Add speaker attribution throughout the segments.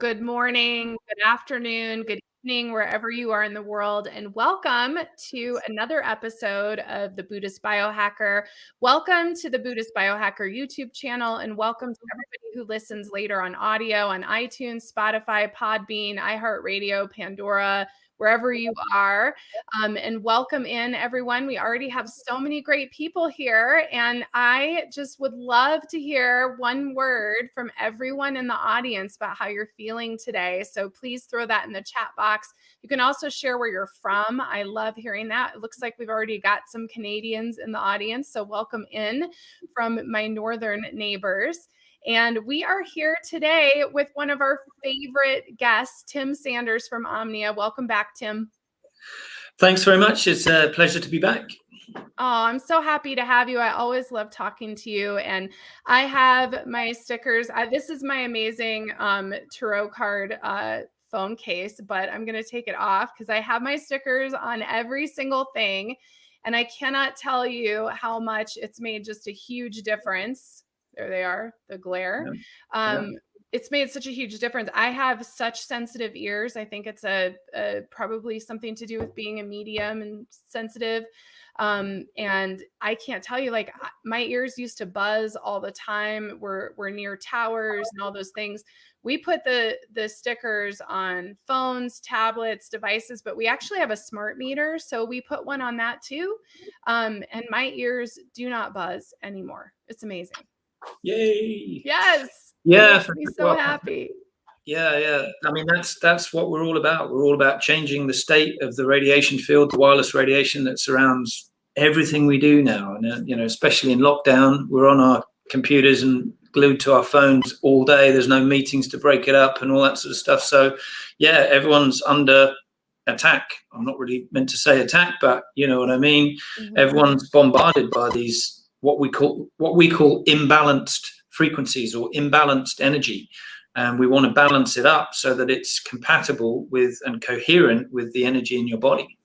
Speaker 1: good morning, good afternoon, good evening, wherever you are in the world, and welcome to another episode of the Buddhist Biohacker. Welcome to the Buddhist Biohacker YouTube channel, and welcome to everybody who listens later on audio on iTunes, Spotify, Podbean, iHeartRadio, Pandora, wherever you are. And welcome in, everyone. We already have so many great people here, and I just would love to hear one word from everyone in the audience about how you're feeling today. So please throw that in the chat box. You can also share where you're from. I love hearing that. It looks like we've already got some Canadians in the audience, so welcome in from my northern neighbors. And we are here today with one of our favorite guests, Tim Sandars from Omnia. Welcome back, Tim.
Speaker 2: Thanks very much. It's a pleasure to be back.
Speaker 1: Oh, I'm so happy to have you. I always love talking to you. And I have my stickers. This is my amazing tarot card phone case, but I'm going to take it off because I have my stickers on every single thing. And I cannot tell you how much it's made just a huge difference. There they are, the glare. Yeah. It's made such a huge difference. I have such sensitive ears. I think it's probably something to do with being a medium and sensitive. And I can't tell you, like, my ears used to buzz all the time. We're near towers and all those things. We put the stickers on phones, tablets, devices, but we actually have a smart meter. So we put one on that too. And my ears do not buzz anymore. It's amazing.
Speaker 2: Yay.
Speaker 1: Yes.
Speaker 2: Yeah.
Speaker 1: It makes me so happy.
Speaker 2: Yeah. I mean, that's what we're all about. We're all about changing the state of the radiation field, the wireless radiation that surrounds everything we do now. And, especially in lockdown, we're on our computers and glued to our phones all day. There's no meetings to break it up and all that sort of stuff. So, yeah, everyone's under attack. I'm not really meant to say attack, but you know what I mean? Mm-hmm. Everyone's bombarded by these what we call imbalanced frequencies or imbalanced energy. And we want to balance it up so that it's compatible with and coherent with the energy in your body.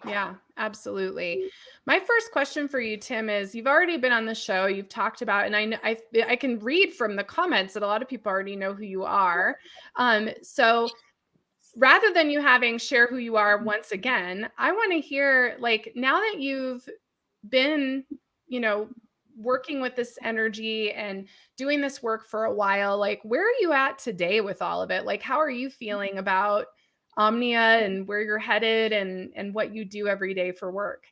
Speaker 1: Yeah, absolutely. My first question for you, Tim, is you've already been on the show. You've talked about, and I can read from the comments that a lot of people already know who you are. So rather than you having share who you are once again, I want to hear, like, now that you've been, working with this energy and doing this work for a while, like, where are you at today with all of it? Like, how are you feeling about Omnia and where you're headed and what you do every day for work?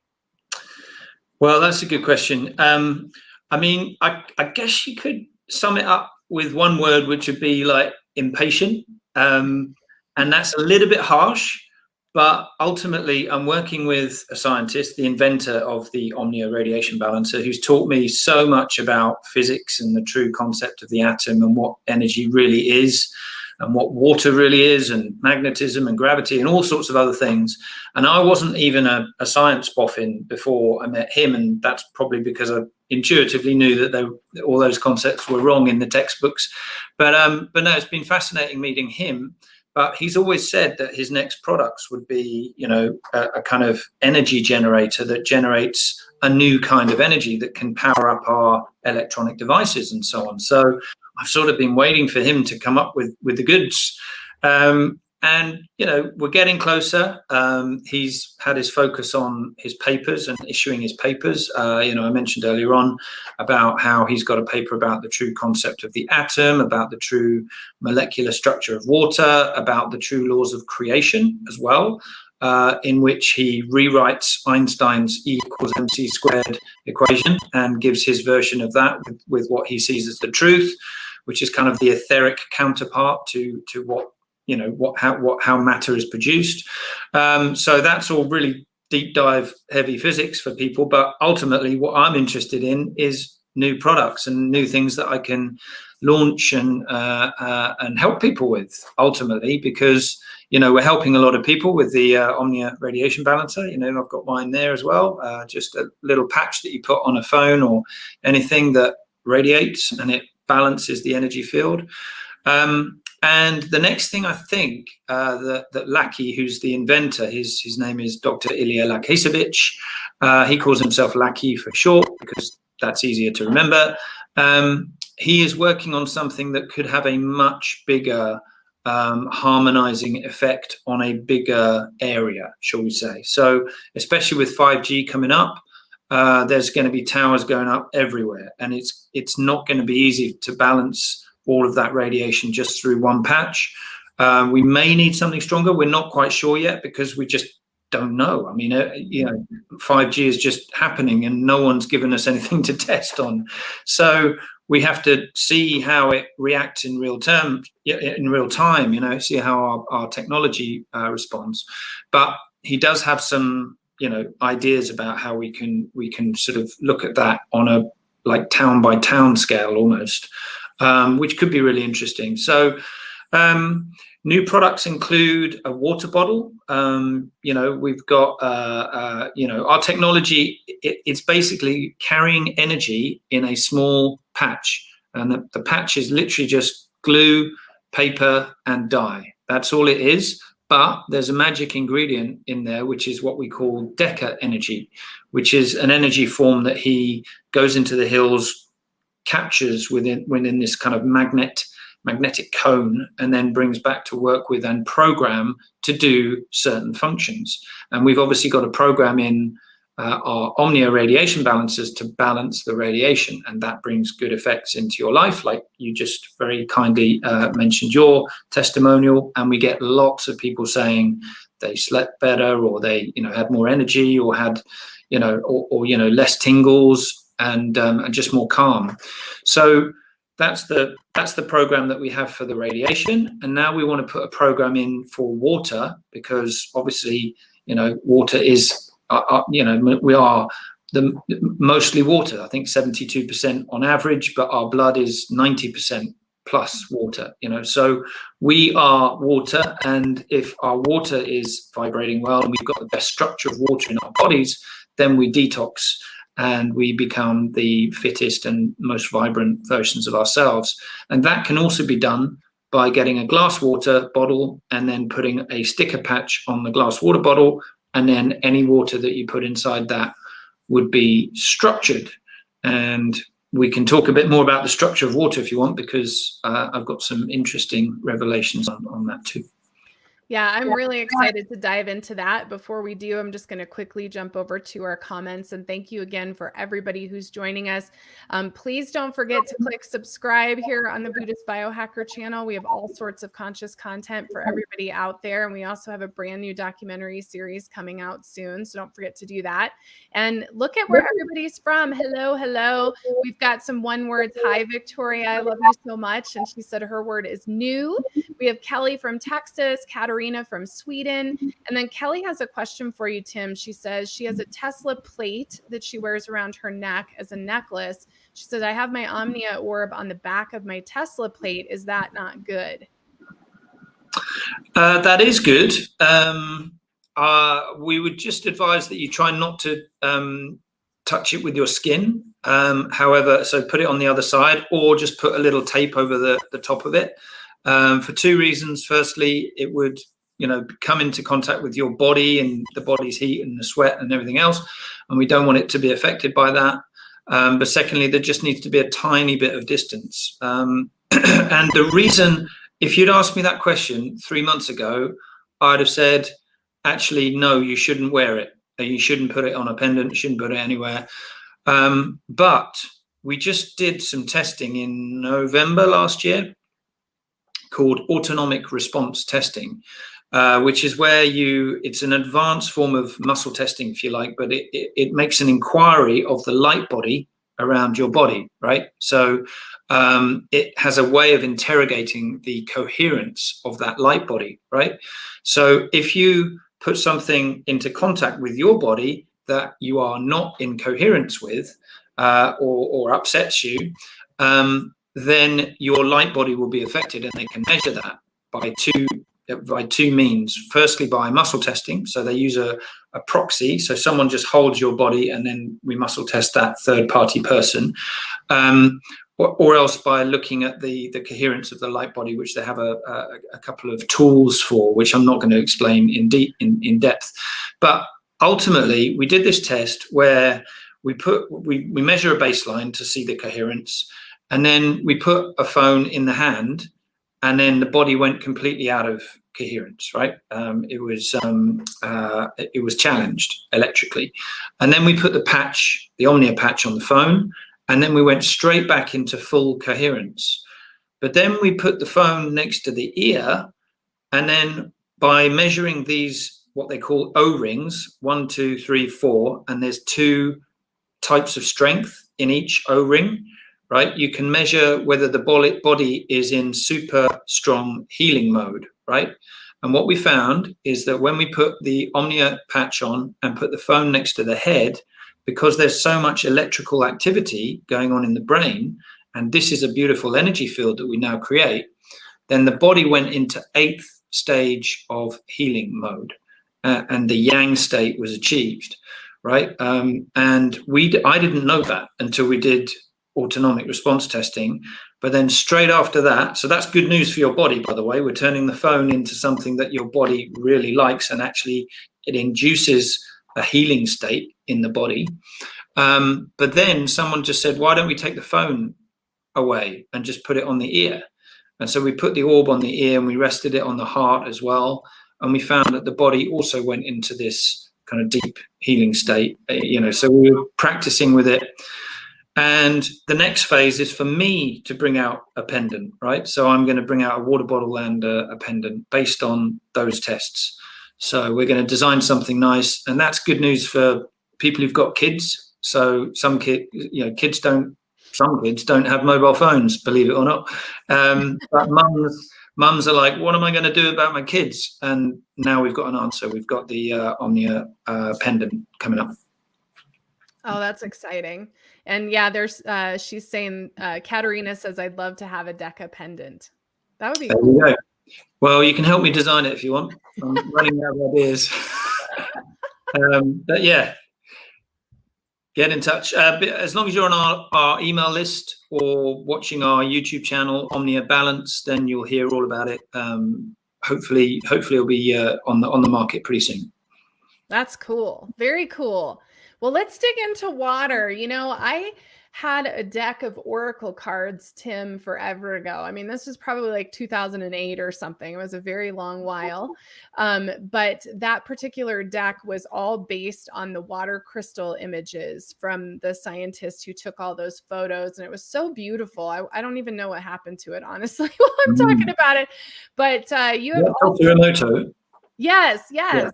Speaker 2: Well, that's a good question. I mean, I guess you could sum it up with one word, which would be like impatient. And that's a little bit harsh. But ultimately, I'm working with a scientist, the inventor of the Omnia Radiation Balancer, who's taught me so much about physics and the true concept of the atom and what energy really is and what water really is and magnetism and gravity and all sorts of other things. And I wasn't even a science boffin before I met him. And that's probably because I intuitively knew that all those concepts were wrong in the textbooks. But no, it's been fascinating meeting him. But he's always said that his next products would be, a kind of energy generator that generates a new kind of energy that can power up our electronic devices and so on. So I've sort of been waiting for him to come up with the goods. And, we're getting closer. He's had his focus on his papers and issuing his papers. I mentioned earlier on about how he's got a paper about the true concept of the atom, about the true molecular structure of water, about the true laws of creation as well, in which he rewrites Einstein's E = mc squared equation and gives his version of that with what he sees as the truth, which is kind of the etheric counterpart to what how matter is produced. So that's all really deep dive heavy physics for people. But ultimately, what I'm interested in is new products and new things that I can launch and help people with ultimately, because, we're helping a lot of people with the Omnia Radiation Balancer. I've got mine there as well. Just a little patch that you put on a phone or anything that radiates and it balances the energy field. And the next thing I think that Laki, who's the inventor, his name is Dr. Ilija Lakicevic. He calls himself Laki for short because that's easier to remember. He is working on something that could have a much bigger harmonizing effect on a bigger area, shall we say. So especially with 5G coming up, there's going to be towers going up everywhere, and it's not going to be easy to balance all of that radiation just through one patch. We may need something stronger. We're not quite sure yet because we just don't know. I mean, 5G is just happening and no one's given us anything to test on. So we have to see how it reacts in real time, see how our technology responds. But he does have some, ideas about how we can sort of look at that on a like town by town scale almost, which could be really interesting. So new products include a water bottle. We've got, our technology, it's basically carrying energy in a small patch. And the patch is literally just glue, paper, and dye. That's all it is. But there's a magic ingredient in there, which is what we call Deca energy, which is an energy form that he goes into the hills, captures within this kind of magnetic cone, and then brings back to work with and program to do certain functions. And we've obviously got a program in our Omnia Radiation Balancers to balance the radiation, and that brings good effects into your life, like you just very kindly mentioned your testimonial. And we get lots of people saying they slept better, or they had more energy, or had less tingles, and just more calm. So that's the program that we have for the radiation. And now we want to put a program in for water, because obviously water is we are mostly water. I think 72% on average, but our blood is 90% plus water. So we are water, and if our water is vibrating well and we've got the best structure of water in our bodies, then we detox and we become the fittest and most vibrant versions of ourselves. And that can also be done by getting a glass water bottle and then putting a sticker patch on the glass water bottle, and then any water that you put inside that would be structured. And we can talk a bit more about the structure of water if you want, because I've got some interesting revelations on that too.
Speaker 1: Yeah, I'm really excited to dive into that. Before we do, I'm just going to quickly jump over to our comments, and thank you again for everybody who's joining us. Please don't forget to click subscribe here on the Buddhist Biohacker channel. We have all sorts of conscious content for everybody out there, and we also have a brand new documentary series coming out soon, so don't forget to do that. And look at where everybody's from. Hello, hello. We've got some one words. Hi, Victoria. I love you so much. And she said her word is new. We have Kelly from Texas, Katarina from Sweden. And then Kelly has a question for you, Tim. She says she has a Tesla plate that she wears around her neck as a necklace. She says, I have my Omnia orb on the back of my Tesla plate. Is that not good?
Speaker 2: That is good. We would just advise that you try not to touch it with your skin. However, so put it on the other side, or just put a little tape over the top of it. For two reasons. Firstly, it would, come into contact with your body and the body's heat and the sweat and everything else, and we don't want it to be affected by that. But secondly, there just needs to be a tiny bit of distance. And the reason, if you'd asked me that question 3 months ago, I'd have said, actually, no, you shouldn't wear it. You shouldn't put it on a pendant. You shouldn't put it anywhere. But we just did some testing in November last year called autonomic response testing, which is where it's an advanced form of muscle testing, if you like, but it makes an inquiry of the light body around your body, right? So it has a way of interrogating the coherence of that light body, right? So if you put something into contact with your body that you are not in coherence with, or upsets you, then your light body will be affected, and they can measure that by two means. Firstly, by muscle testing. So they use a proxy. So someone just holds your body, and then we muscle test that third-party person. Or else by looking at the coherence of the light body, which they have a couple of tools for, which I'm not going to explain in depth. But ultimately, we did this test where we measure a baseline to see the coherence. And then we put a phone in the hand, and then the body went completely out of coherence, right? It was challenged electrically. And then we put the patch, the Omnia patch, on the phone, and then we went straight back into full coherence. But then we put the phone next to the ear, and then by measuring these, what they call O-rings, 1, 2, 3, 4, and there's 2 types of strength in each O-ring, right? You can measure whether the body is in super strong healing mode, right? And what we found is that when we put the Omnia patch on and put the phone next to the head, because there's so much electrical activity going on in the brain, and this is a beautiful energy field that we now create, then the body went into 8th stage of healing mode, and the yang state was achieved, right? And I didn't know that until we did autonomic response testing. But then straight after that, so that's good news for your body, by the way. We're turning the phone into something that your body really likes, and actually it induces a healing state in the body. But then someone just said, why don't we take the phone away and just put it on the ear? And so we put the orb on the ear and we rested it on the heart as well. And we found that the body also went into this kind of deep healing state, so we were practicing with it. And the next phase is for me to bring out a pendant, right? So I'm going to bring out a water bottle and a pendant based on those tests. So we're going to design something nice, and that's good news for people who've got kids. So some kids don't have mobile phones, believe it or not. But mums are like, what am I going to do about my kids? And now we've got an answer. We've got the Omnia pendant coming up.
Speaker 1: Oh, that's exciting. And yeah, there's she's saying, Katerina says, I'd love to have a Deca pendant. That would be cool.
Speaker 2: There you go. Well, you can help me design it if you want. I'm running out of ideas. But yeah, get in touch. As long as you're on our email list or watching our YouTube channel, Omnia Balance, then you'll hear all about it. Hopefully it'll be on the market pretty soon.
Speaker 1: That's cool. Very cool. Well, let's dig into water. I had a deck of Oracle cards, Tim, forever ago. I mean, this was probably like 2008 or something. It was a very long while. But that particular deck was all based on the water crystal images from the scientist who took all those photos. And it was so beautiful. I don't even know what happened to it, honestly, while I'm talking about it. But you have
Speaker 2: also...
Speaker 1: Yes. Yeah.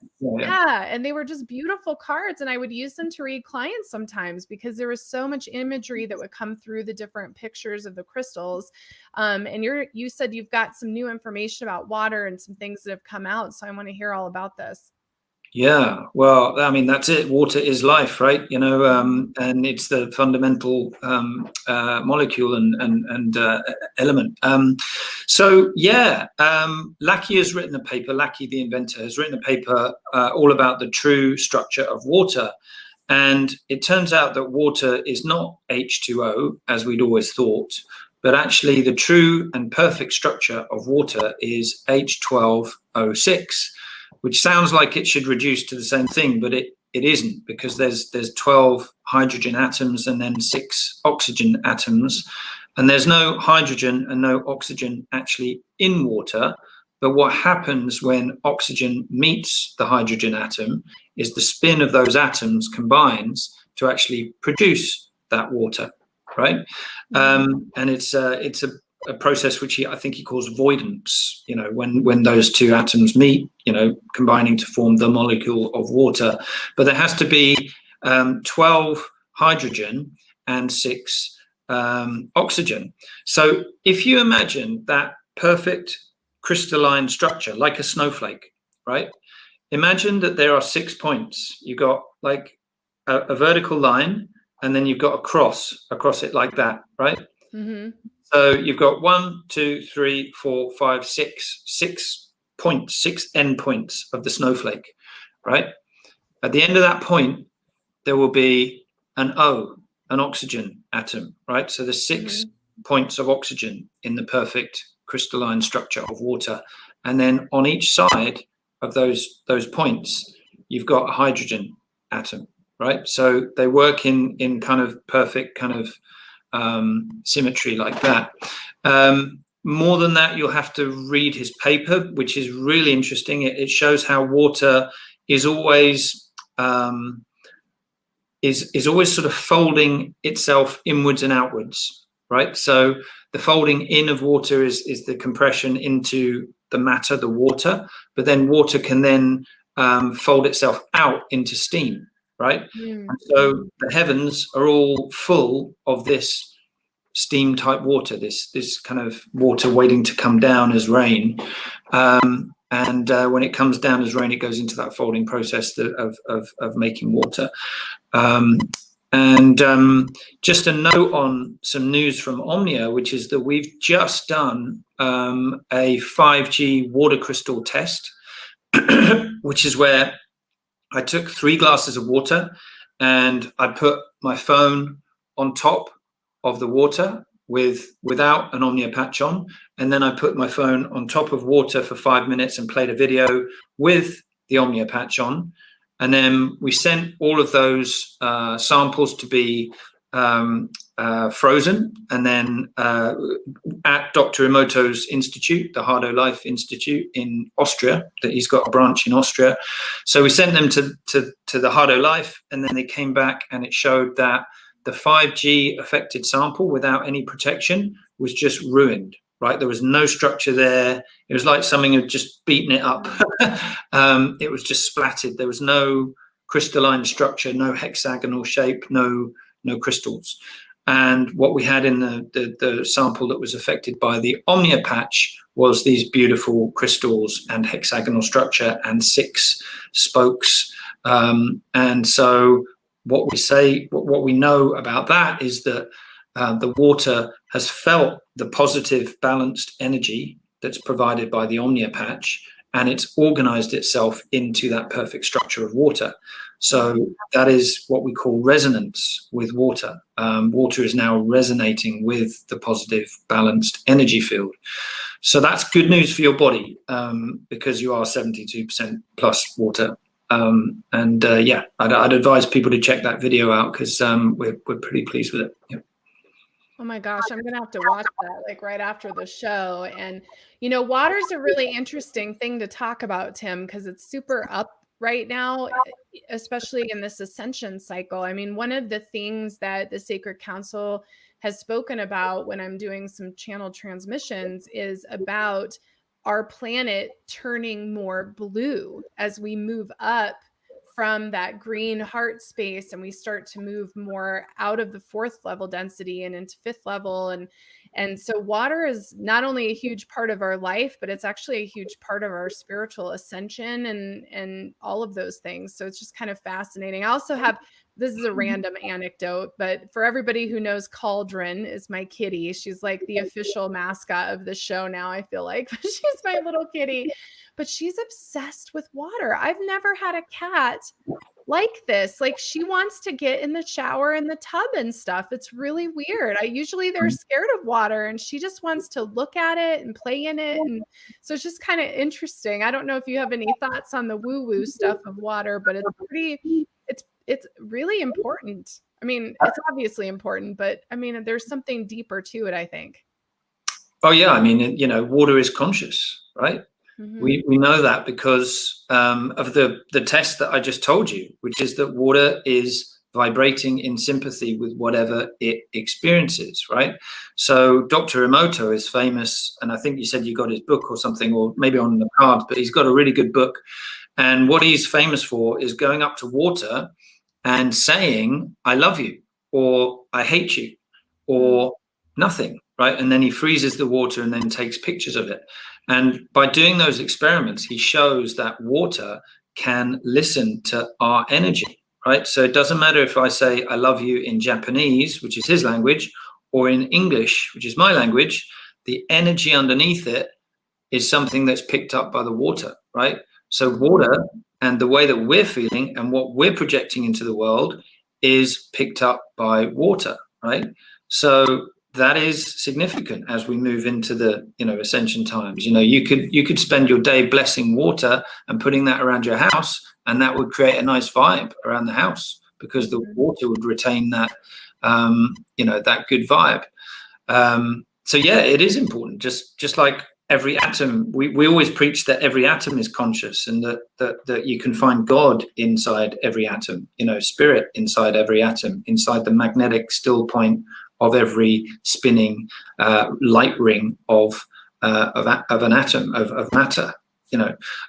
Speaker 1: And they were just beautiful cards. And I would use them to read clients sometimes because there was so much imagery that would come through the different pictures of the crystals. And you said you've got some new information about water and some things that have come out. So I want to hear all about this.
Speaker 2: Yeah, well, I mean, that's it. Water is life, right? And it's the fundamental molecule and element. Laki has written a paper. Laki, the inventor, has written a paper all about the true structure of water. And it turns out that water is not H2O, as we'd always thought, but actually the true and perfect structure of water is H12O6. Which sounds like it should reduce to the same thing, but it isn't, because there's 12 hydrogen atoms and then 6 oxygen atoms, and there's no hydrogen and no oxygen actually in water. But what happens when oxygen meets the hydrogen atom is the spin of those atoms combines to actually produce that water, right? And it's a process which I think he calls voidance, when those two atoms meet, combining to form the molecule of water. But there has to be 12 hydrogen and 6 oxygen. So if you imagine that perfect crystalline structure, like a snowflake, right? Imagine that there are 6 points. You've got like a vertical line, and then you've got a cross across it like that, right?
Speaker 1: Mm-hmm.
Speaker 2: So you've got 1, 2, 3, 4, 5, 6 points, 6 endpoints of the snowflake, right? At the end of that point, there will be an O, an oxygen atom, right? So there's 6 points of oxygen in the perfect crystalline structure of water. And then on each side of those points, you've got a hydrogen atom, right? So they work in kind of perfect kind of symmetry like that. more than that, you'll have to read his paper, which is really interesting. It shows how water is always is always sort of folding itself inwards and outwards, right? So the folding in of water is the compression into the matter, the water, but then water can then fold itself out into steam, right?
Speaker 1: Mm.
Speaker 2: And so the heavens are all full of this steam type water, this kind of water waiting to come down as rain. And when it comes down as rain, it goes into that folding process of making water. Just a note on some news from Omnia, which is that we've just done a 5G water crystal test, which is where I took 3 glasses of water and I put my phone on top of the water without an Omnia patch on, and then I put my phone on top of water for 5 minutes and played a video with the Omnia patch on, and then we sent all of those samples to be frozen, and then at Dr. Emoto's institute, the Hardo Life Institute in Austria, that he's got a branch in Austria. So we sent them to the Hardo Life, and then they came back and it showed that the 5G affected sample without any protection was just ruined, right? There was no structure there. It was like something had just beaten it up. It was just splattered. There was no crystalline structure, no hexagonal shape, no crystals. And what we had in the sample that was affected by the Omnia patch was these beautiful crystals and hexagonal structure and 6 spokes. And so what we know about that is that the water has felt the positive balanced energy that's provided by the Omnia patch, and it's organized itself into that perfect structure of water. So that is what we call resonance with water. Water is now resonating with the positive balanced energy field. So that's good news for your body, because you are 72% plus water. I'd advise people to check that video out, because we're pretty pleased with it. Yeah.
Speaker 1: Oh my gosh, I'm gonna have to watch that like right after the show. And water is a really interesting thing to talk about, Tim, because it's super up right now, especially in this ascension cycle. I mean, one of the things that the Sacred Council has spoken about when I'm doing some channel transmissions is about our planet turning more blue as we move up from that green heart space and we start to move more out of the 4th level density and into 5th level. And so water is not only a huge part of our life, but it's actually a huge part of our spiritual ascension and all of those things. So it's just kind of fascinating. I also have, this is a random anecdote, but for everybody who knows, Cauldron is my kitty. She's like the official mascot of the show now, I feel like. She's my little kitty, but she's obsessed with water. I've never had a cat like this. Like, she wants to get in the shower and the tub and stuff. It's really weird. Usually they're scared of water, and she just wants to look at it and play in it. And so it's just kind of interesting. I don't know if you have any thoughts on the woo-woo stuff of water, but it's really important. I mean, it's obviously important, but I mean, there's something deeper to it, I think.
Speaker 2: Oh yeah, I mean, water is conscious, right?
Speaker 1: Mm-hmm.
Speaker 2: We know that because of the test that I just told you, which is that water is vibrating in sympathy with whatever it experiences, right? So Dr. Emoto is famous, and I think you said you got his book or something, or maybe on the cards, but he's got a really good book. And what he's famous for is going up to water and saying, I love you, or I hate you, or nothing, right? And then he freezes the water and then takes pictures of it. And by doing those experiments, he shows that water can listen to our energy, right? So it doesn't matter if I say I love you in Japanese, which is his language, or in English, which is my language, the energy underneath it is something that's picked up by the water, right? So water and the way that we're feeling and what we're projecting into the world is picked up by water, right? So that is significant as we move into the ascension times. You could spend your day blessing water and putting that around your house, and that would create a nice vibe around the house because the water would retain that that good vibe. so yeah, it is important. Just like every atom, we always preach that every atom is conscious, and that you can find God inside every atom, spirit inside every atom, inside the magnetic still point of every spinning light ring of an atom of matter.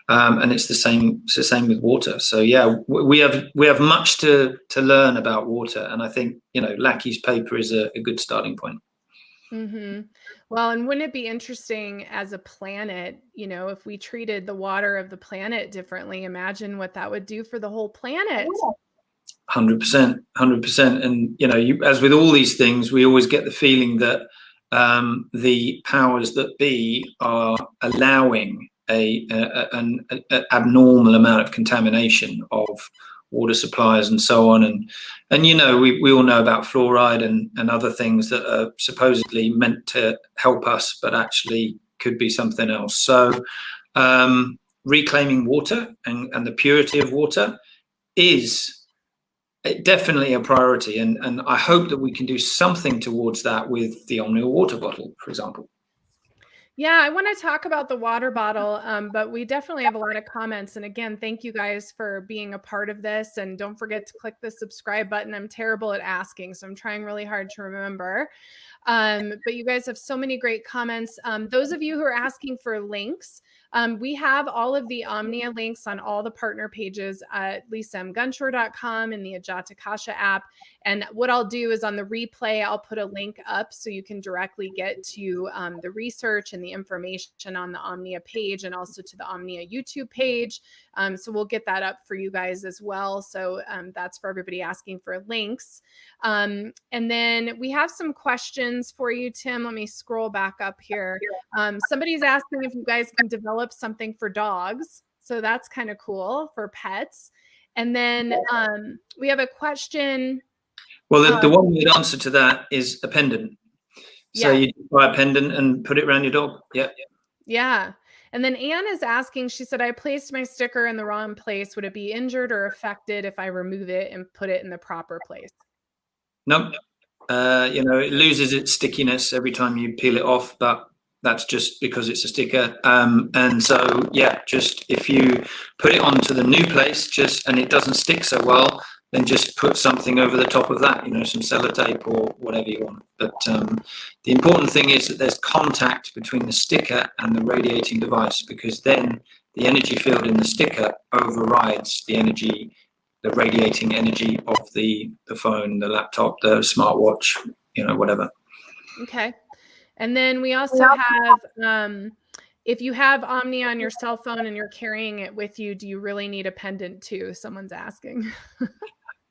Speaker 2: And it's the same with water. So yeah, we have much to learn about water, and I think Laki's paper is a good starting point.
Speaker 1: Mm-hmm. Well, and wouldn't it be interesting as a planet, if we treated the water of the planet differently? Imagine what that would do for the whole planet.
Speaker 2: 100%, 100%. And as with all these things, we always get the feeling that the powers that be are allowing an abnormal amount of contamination of water supplies and so on, and we all know about fluoride and other things that are supposedly meant to help us but actually could be something else. So reclaiming water and the purity of water is definitely a priority, and I hope that we can do something towards that with the Omnia water bottle, for example.
Speaker 1: Yeah, I want to talk about the water bottle, but we definitely have a lot of comments. And again, thank you guys for being a part of this. And don't forget to click the subscribe button. I'm terrible at asking, so I'm trying really hard to remember. But you guys have so many great comments. Those of you who are asking for links, we have all of the Omnia links on all the partner pages at lisamgunshore.com and the Ajatakasha app. And what I'll do is on the replay, I'll put a link up so you can directly get to the research and the information on the Omnia page, and also to the Omnia YouTube page. So we'll get that up for you guys as well. So that's for everybody asking for links. And then we have some questions for you, Tim. Let me scroll back up here. Somebody's asking if you guys can develop something for dogs. So that's kind of cool, for pets. And then we have a question.
Speaker 2: Well, the one good answer to that is a pendant. So you buy a pendant and put it around your dog. Yeah.
Speaker 1: Yeah. And then Anne is asking, she said, I placed my sticker in the wrong place. Would it be injured or affected if I remove it and put it in the proper place?
Speaker 2: No. It loses its stickiness every time you peel it off, but that's just because it's a sticker. And so, yeah, just if you put it onto the new place, and it doesn't stick so well, then just put something over the top of that, some sellotape or whatever you want. But the important thing is that there's contact between the sticker and the radiating device, because then the energy field in the sticker overrides the radiating energy of the phone, the laptop, the smartwatch, whatever.
Speaker 1: Okay. And then we also have, if you have Omnia on your cell phone and you're carrying it with you, do you really need a pendant too? Someone's asking.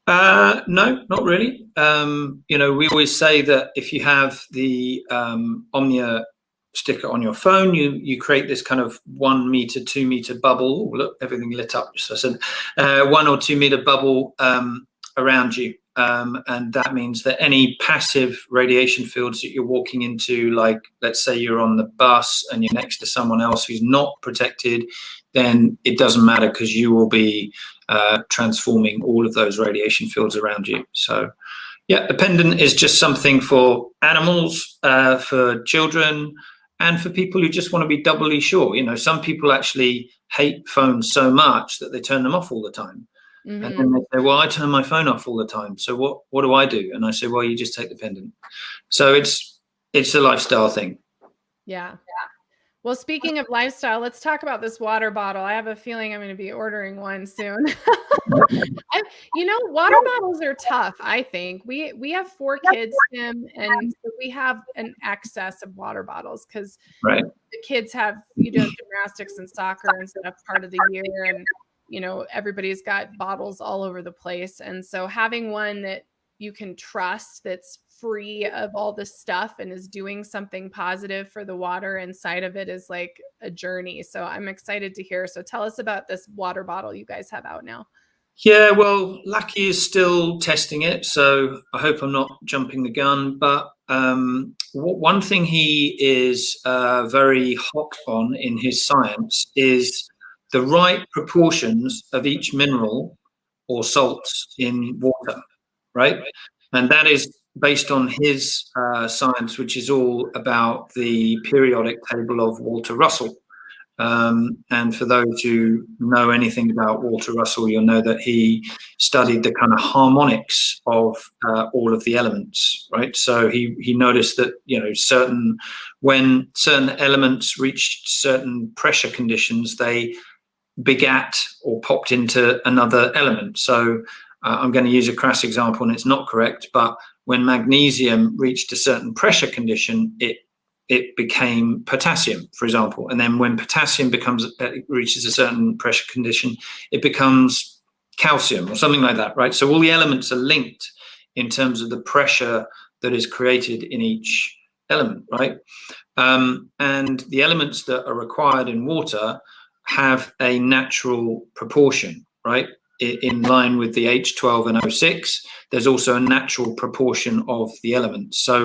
Speaker 2: No, not really. We always say that if you have the Omnia sticker on your phone, you create this kind of 1 meter, 2 meter bubble. Oh, look, everything lit up. So I said 1 or 2 meter bubble around you. And that means that any passive radiation fields that you're walking into, like let's say you're on the bus and you're next to someone else who's not protected, then it doesn't matter, because you will be transforming all of those radiation fields around you. So yeah, the pendant is just something for animals, for children, and for people who just want to be doubly sure. Some people actually hate phones so much that they turn them off all the time. Mm-hmm. And then they say, well, I turn my phone off all the time, so what do I do? And I say, well, you just take the pendant. So it's a lifestyle thing.
Speaker 1: Yeah. Well, speaking of lifestyle, let's talk about this water bottle. I have a feeling I'm going to be ordering one soon. Water bottles are tough, I think. We have 4 kids, Tim, and so we have an excess of water bottles, because the kids have, gymnastics and soccer and stuff part of the year, and everybody's got bottles all over the place. And so having one that you can trust, that's free of all the stuff and is doing something positive for the water inside of it, is like a journey. So I'm excited to hear. So tell us about this water bottle you guys have out now.
Speaker 2: Yeah, well, Laki is still testing it, so I hope I'm not jumping the gun. But one thing he is very hot on in his science is the right proportions of each mineral or salts in water, right? And that is based on his science, which is all about the periodic table of Walter Russell. And for those who know anything about Walter Russell, you'll know that he studied the kind of harmonics of all of the elements, right? So he noticed that, when certain elements reached certain pressure conditions, they begat or popped into another element. So I'm going to use a crass example, and it's not correct, but when magnesium reached a certain pressure condition, it became potassium, for example. And then when potassium reaches a certain pressure condition, it becomes calcium or something like that, right? So all the elements are linked in terms of the pressure that is created in each element, right? And the elements that are required in water have a natural proportion, right? In line with the H12 and O6, there's also a natural proportion of the elements. So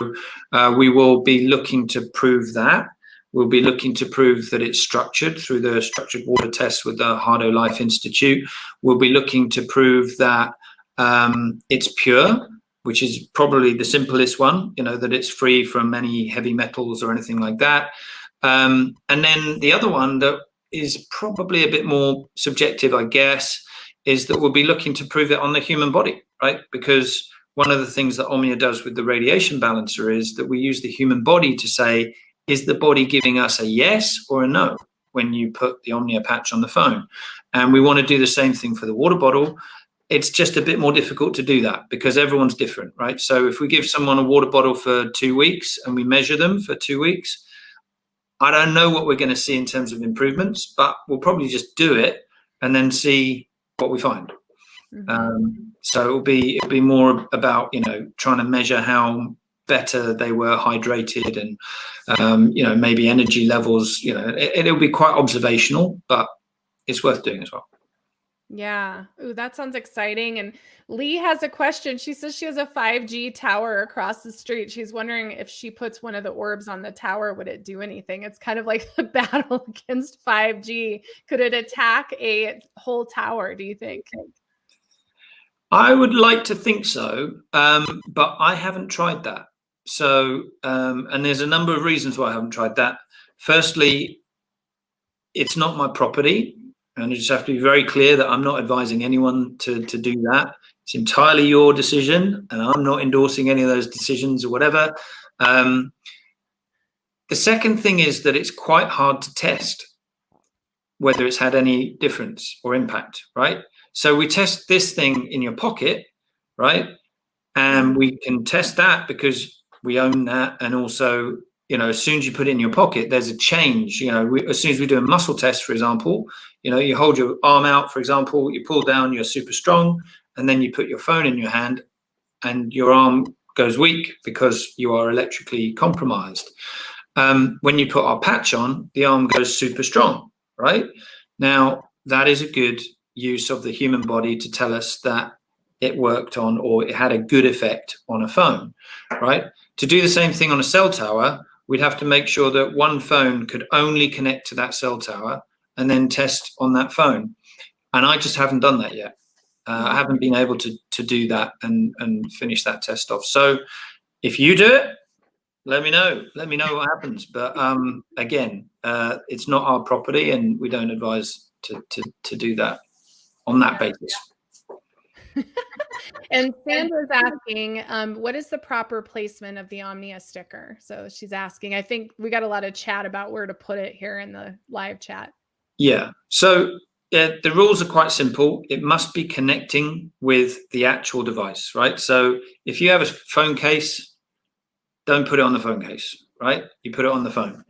Speaker 2: we will be looking to prove that. We'll be looking to prove that it's structured through the structured water tests with the Hardo Life Institute. We'll be looking to prove that it's pure, which is probably the simplest one, that it's free from any heavy metals or anything like that. And then the other one that is probably a bit more subjective, I guess, is that we'll be looking to prove it on the human body, right? Because one of the things that Omnia does with the radiation balancer is that we use the human body to say, is the body giving us a yes or a no when you put the Omnia patch on the phone? And we want to do the same thing for the water bottle. It's just a bit more difficult to do that because everyone's different, right? So if we give someone a water bottle for 2 weeks and we measure them for 2 weeks, I don't know what we're going to see in terms of improvements, but we'll probably just do it and then see what we find. So it'll be more about trying to measure how better they were hydrated and maybe energy levels. It'll be quite observational, but it's worth doing as well.
Speaker 1: Yeah. Ooh, that sounds exciting. And Lee has a question. She says she has a 5G tower across the street. She's wondering if she puts one of the orbs on the tower, would it do anything? It's kind of like the battle against 5G. Could it attack a whole tower, do you think?
Speaker 2: I would like to think so, but I haven't tried that. So, and there's a number of reasons why I haven't tried that. Firstly, it's not my property. And I just have to be very clear that I'm not advising anyone to do that. It's entirely your decision, and I'm not endorsing any of those decisions or whatever. The second thing is that it's quite hard to test whether it's had any difference or impact, right? So we test this thing in your pocket, right? And we can test that because we own that. And also, as soon as you put it in your pocket, there's a change. As soon as we do a muscle test, for example, you hold your arm out, for example, you pull down, you're super strong, and then you put your phone in your hand and your arm goes weak because you are electrically compromised. When you put our patch on, the arm goes super strong, right? Now, that is a good use of the human body to tell us that it worked on, or it had a good effect on a phone, right? To do the same thing on a cell tower, we'd have to make sure that one phone could only connect to that cell tower and then test on that phone. And I just haven't done that yet. I haven't been able to do that and finish that test off. So if you do it, let me know. Let me know what happens. But again, it's not our property, and we don't advise to do that on that basis.
Speaker 1: And Sanders asking, what is the proper placement of the Omnia sticker? So she's asking, I think we got a lot of chat about where to put it here in the live chat.
Speaker 2: Yeah. So the rules are quite simple. It must be connecting with the actual device, right? So if you have a phone case, don't put it on the phone case, right? You put it on the phone.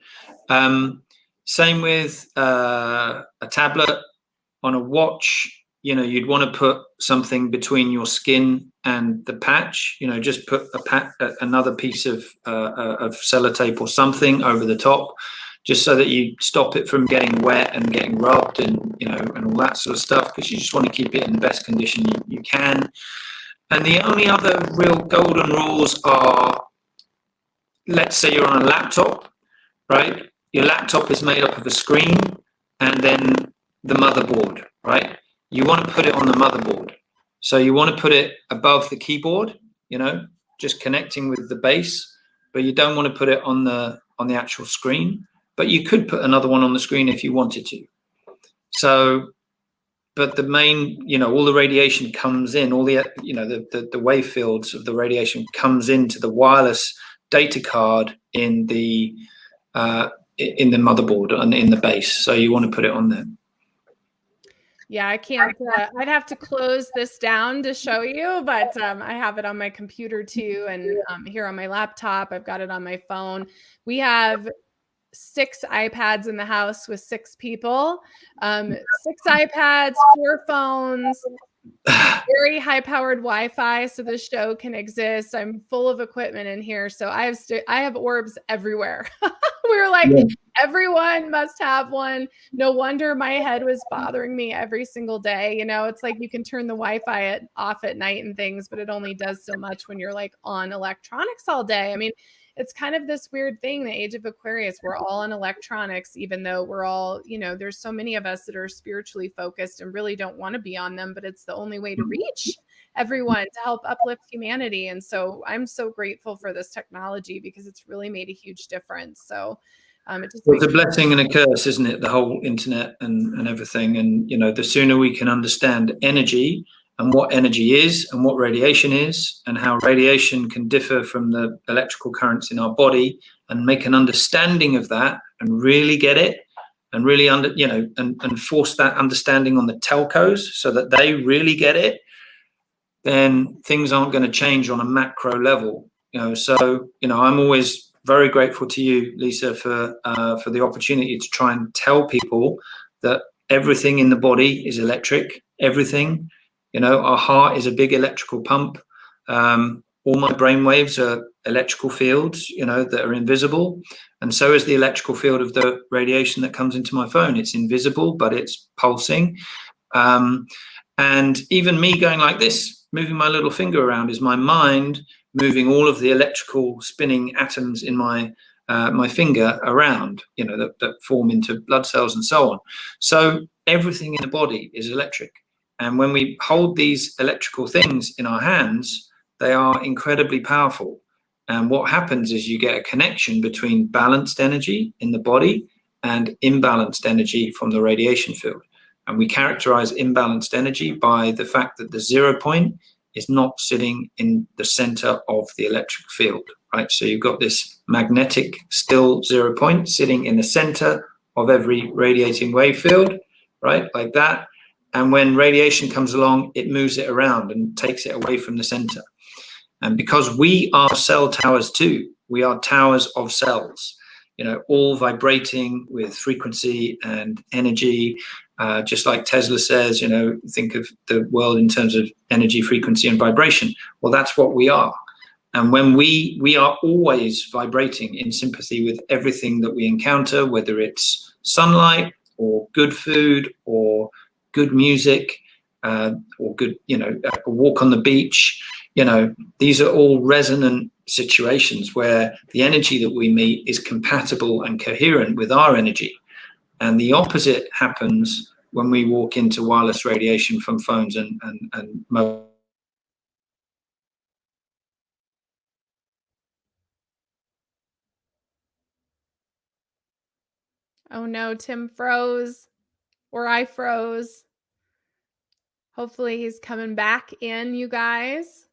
Speaker 2: Same with a tablet. On a watch, you'd want to put something between your skin and the patch. Just put another piece of sellotape or something over the top, just so that you stop it from getting wet and getting rubbed and and all that sort of stuff, because you just want to keep it in the best condition you can. And the only other real golden rules are, let's say you're on a laptop, right? Your laptop is made up of a screen and then the motherboard, right? You want to put it on the motherboard. So you want to put it above the keyboard, just connecting with the base, but you don't want to put it on the actual screen. But you could put another one on the screen if you wanted to. So, but the main, all the radiation comes in, all the, the wave fields of the radiation comes into the wireless data card in the motherboard and in the base. So you want to put it on there.
Speaker 1: Yeah, I can't, I'd have to close this down to show you, but I have it on my computer too. And here on my laptop, I've got it on my phone. We have 6 iPads in the house with 6 people, 6 iPads, 4 phones, very high powered Wi-Fi, so the show can exist. I'm full of equipment in here, so I have orbs everywhere. We were like, everyone must have one. No wonder my head was bothering me every single day. It's like you can turn the Wi-Fi off at night and things, but it only does so much when you're like on electronics all day. I mean, it's kind of this weird thing, the age of Aquarius, we're all on electronics, even though we're all, there's so many of us that are spiritually focused and really don't want to be on them, but it's the only way to reach everyone to help uplift humanity. And so I'm so grateful for this technology because it's really made a huge difference. So
Speaker 2: it's a blessing and a curse, isn't it? The whole internet and everything. And, the sooner we can understand energy and what energy is and what radiation is and how radiation can differ from the electrical currents in our body, and make an understanding of that and really get it and really and force that understanding on the telcos so that they really get it, then things aren't going to change on a macro level. So I'm always very grateful to you, Lisa, for the opportunity to try and tell people that everything in the body is electric. Everything. Our heart is a big electrical pump. All my brain waves are electrical fields, that are invisible. And so is the electrical field of the radiation that comes into my phone. It's invisible, but it's pulsing. And even me going like this, moving my little finger around, is my mind moving all of the electrical spinning atoms in my finger around, that form into blood cells and so on. So everything in the body is electric. And when we hold these electrical things in our hands, they are incredibly powerful. And what happens is you get a connection between balanced energy in the body and imbalanced energy from the radiation field. And we characterize imbalanced energy by the fact that the 0 point is not sitting in the center of the electric field, right? So you've got this magnetic still 0 point sitting in the center of every radiating wave field, right? Like that. And when radiation comes along, it moves it around and takes it away from the center. And because we are cell towers too, we are towers of cells, all vibrating with frequency and energy. Just like Tesla says, think of the world in terms of energy, frequency, and vibration. Well, that's what we are. And when we are always vibrating in sympathy with everything that we encounter, whether it's sunlight or good food or good music, or good, a walk on the beach, these are all resonant situations where the energy that we meet is compatible and coherent with our energy. And the opposite happens when we walk into wireless radiation from phones and mobile.
Speaker 1: Oh no, Tim froze, or I froze. Hopefully he's coming back in, you guys.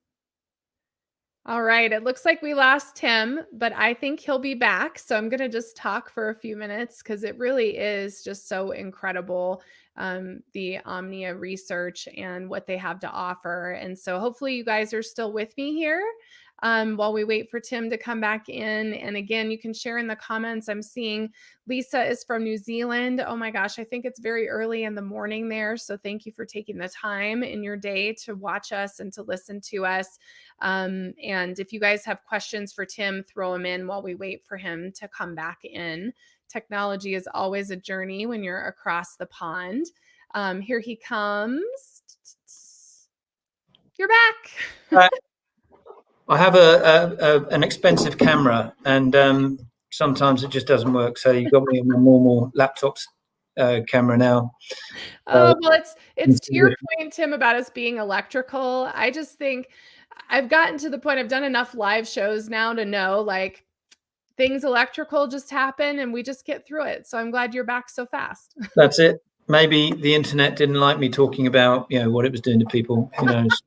Speaker 1: All right, it looks like we lost Tim, but I think he'll be back. So I'm going to just talk for a few minutes because it really is just so incredible, the Omnia research and what they have to offer. And so hopefully you guys are still with me here while we wait for Tim to come back in. And again, you can share in the comments. I'm seeing Lisa is from New Zealand. Oh my gosh, I think it's very early in the morning there. So thank you for taking the time in your day to watch us and to listen to us. And if you guys have questions for Tim, throw them in while we wait for him to come back in. Technology is always a journey when you're across the pond. Here he comes. You're back.
Speaker 2: I have an expensive camera, and sometimes it just doesn't work. So you've got me on my normal laptops camera now.
Speaker 1: Oh, well, it's to your point, Tim, about us being electrical. I just think I've gotten to the point, I've done enough live shows now to know, like, things electrical just happen and we just get through it. So I'm glad you're back so fast.
Speaker 2: That's it. Maybe the internet didn't like me talking about, what it was doing to people. Who knows?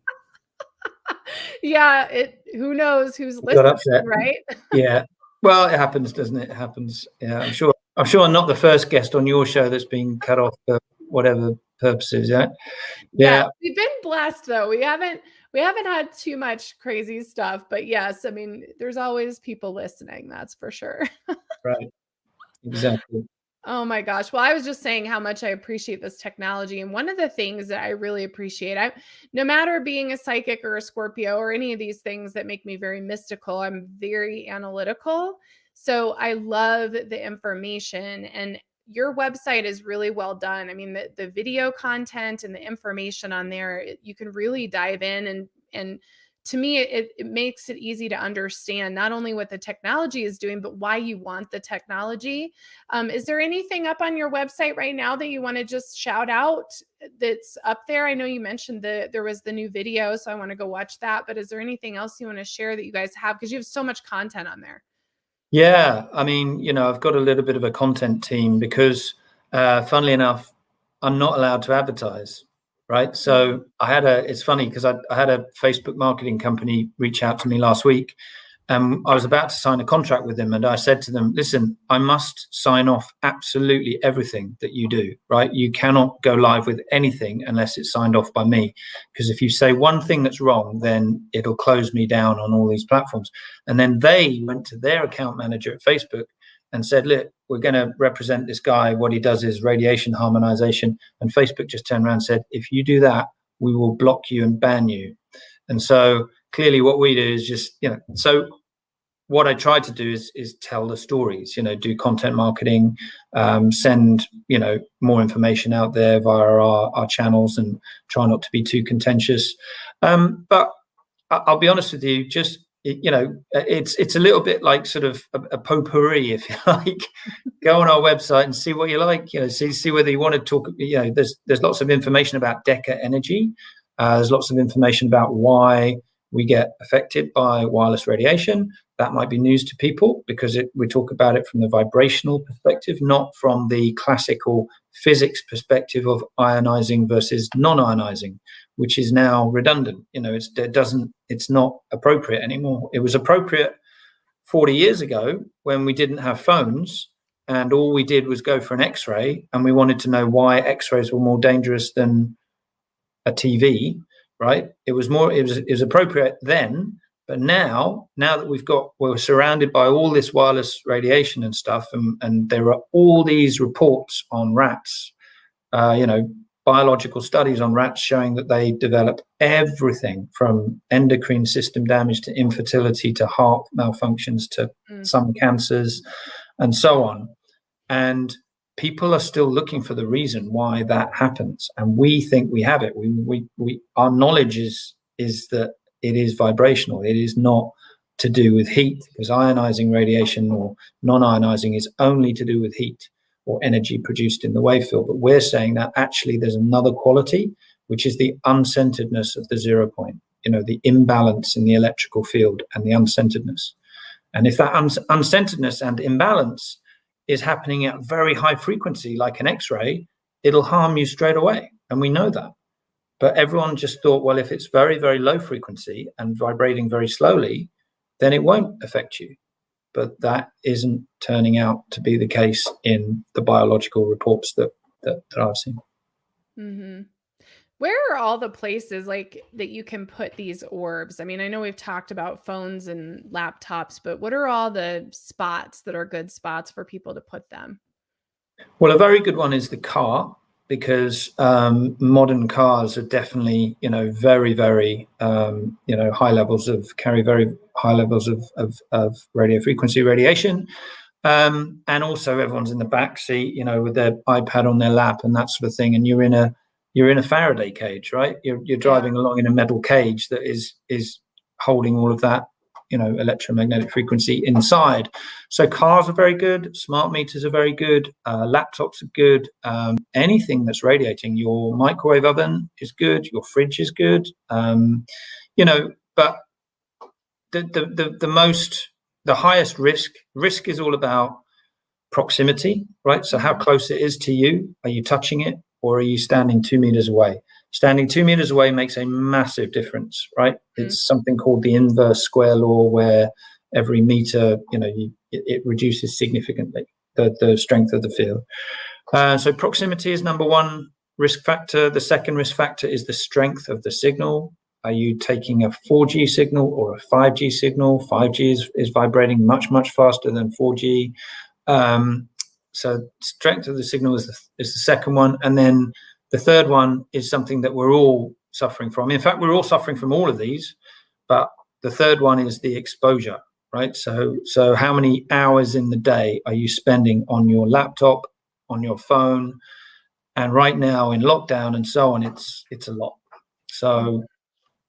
Speaker 1: Yeah, who knows who's
Speaker 2: Got
Speaker 1: listening,
Speaker 2: upset.
Speaker 1: right?
Speaker 2: Yeah. Well, it happens, doesn't it? It happens. Yeah, I'm sure I'm not the first guest on your show that's been cut off for whatever purposes. Yeah.
Speaker 1: We've been blessed though. We haven't had too much crazy stuff, but yes, I mean, there's always people listening, that's for sure.
Speaker 2: Right. Exactly.
Speaker 1: Oh my gosh. Well, I was just saying how much I appreciate this technology. And one of the things that I really appreciate, no matter being a psychic or a Scorpio or any of these things that make me very mystical, I'm very analytical. So I love the information, and your website is really well done. I mean, the video content and the information on there, you can really dive in, and to me, it makes it easy to understand not only what the technology is doing, but why you want the technology. Is there anything up on your website right now that you want to just shout out that's up there? I know you mentioned there was the new video, so I want to go watch that. But is there anything else you want to share that you guys have? Because you have so much content on there.
Speaker 2: Yeah. I mean, I've got a little bit of a content team because, funnily enough, I'm not allowed to advertise. Right. So it's funny because I had a Facebook marketing company reach out to me last week. I was about to sign a contract with them, and I said to them, listen, I must sign off absolutely everything that you do. Right. You cannot go live with anything unless it's signed off by me, because if you say one thing that's wrong, then it'll close me down on all these platforms. And then they went to their account manager at Facebook and said, look, we're going to represent this guy. What he does is radiation harmonization. And Facebook just turned around and said, if you do that, we will block you and ban you. And so clearly what we do is just, so what I try to do is tell the stories, do content marketing, send, more information out there via our channels, and try not to be too contentious. But I'll be honest with you, just, it's a little bit like sort of a potpourri, if you like. Go on our website and see what you like. See whether you want to talk. There's lots of information about Deca energy. There's lots of information about why we get affected by wireless radiation. That might be news to people because we talk about it from the vibrational perspective, not from the classical physics perspective of ionizing versus non-ionizing, which is now redundant. It's not appropriate anymore. It was appropriate 40 years ago when we didn't have phones and all we did was go for an X-ray, and we wanted to know why X-rays were more dangerous than a TV, right? It was appropriate then, but now that we're surrounded by all this wireless radiation and stuff, and there are all these reports on rats, biological studies on rats showing that they develop everything from endocrine system damage to infertility to heart malfunctions to some cancers and so on. And people are still looking for the reason why that happens. And we think we have it. Our knowledge is that it is vibrational. It is not to do with heat, because ionizing radiation or non-ionizing is only to do with heat or energy produced in the wave field. But we're saying that actually there's another quality, which is the uncenteredness of the 0 point, the imbalance in the electrical field and the uncenteredness. And if that uncenteredness and imbalance is happening at very high frequency, like an X-ray, it'll harm you straight away. And we know that. But everyone just thought, well, if it's very, very low frequency and vibrating very slowly, then it won't affect you. But that isn't turning out to be the case in the biological reports that I've seen.
Speaker 1: Mm-hmm. Where are all the places like that you can put these orbs? I mean, I know we've talked about phones and laptops, but what are all the spots that are good spots for people to put them?
Speaker 2: Well, a very good one is the car, because modern cars are definitely, very, very, high levels carry very high levels of radio frequency radiation. And also everyone's in the back seat, with their iPad on their lap and that sort of thing. And you're in a Faraday cage, right? You're driving along in a metal cage that is holding all of that electromagnetic frequency inside. So cars are very good, smart meters are very good, laptops are good, anything that's radiating. Your microwave oven is good, your fridge is good, but the highest risk is all about proximity, right? So how close it is to you. Are you touching it, or are you standing 2 meters away? Standing 2 meters away makes a massive difference, right? It's something called the inverse square law, where every meter, it reduces significantly the strength of the field. So proximity is number one risk factor. The second risk factor is the strength of the signal. Are you taking a 4G signal or a 5G signal? 5G is vibrating much, much faster than 4G. So strength of the signal is the second one. And then the third one is something that we're all suffering from. In fact, we're all suffering from all of these, but the third one is the exposure, right? So how many hours in the day are you spending on your laptop, on your phone? And right now in lockdown and so on, it's a lot. So